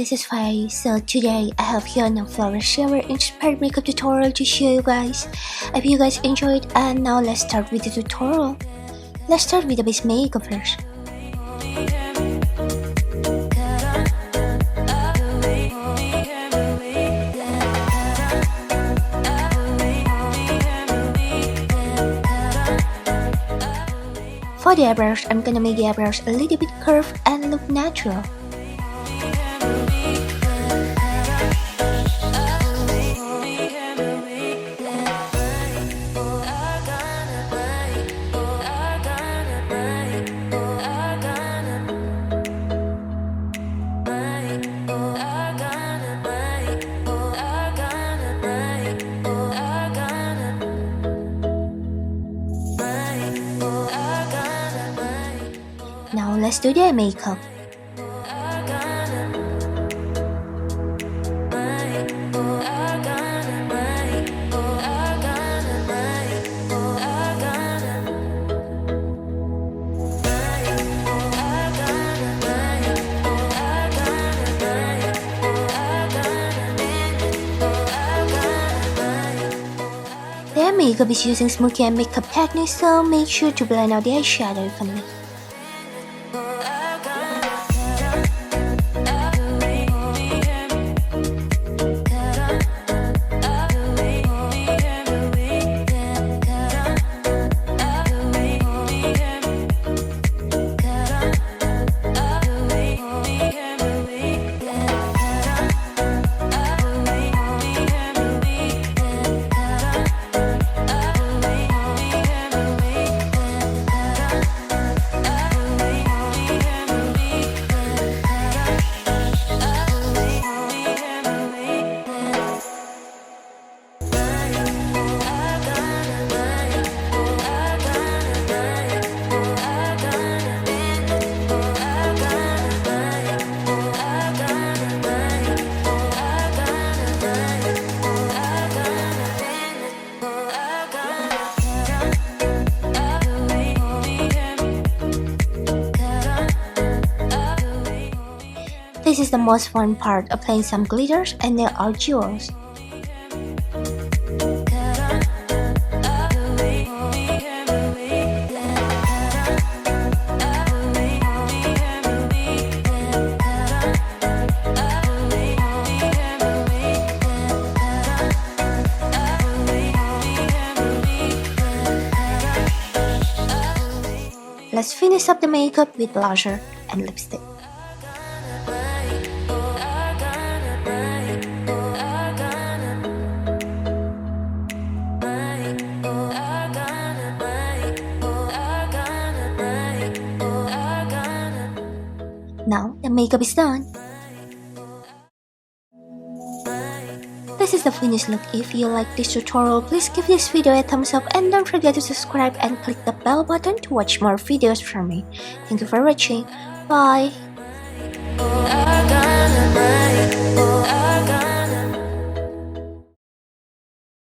this is Fai. So today I have Hyuna flower shower inspired makeup tutorial to show you guys. I hope you guys enjoyed, and now let's start with the tutorial. Let's start with the base makeup first. For the eyebrows, I'm gonna make the eyebrows a little bit curved and look natural. Now let's do the eye makeup. The eye makeup is using smoky eye makeup technique, so make sure to blend out the eyeshadow evenly. This is the most fun part, applying some glitters and nail art jewels. Let's finish up the makeup with blusher and lipstick. Now the makeup is done. This is the finished look. If you like this tutorial, please give this video a thumbs up and don't forget to subscribe and click the bell button to watch more videos from me. Thank you for watching. Bye.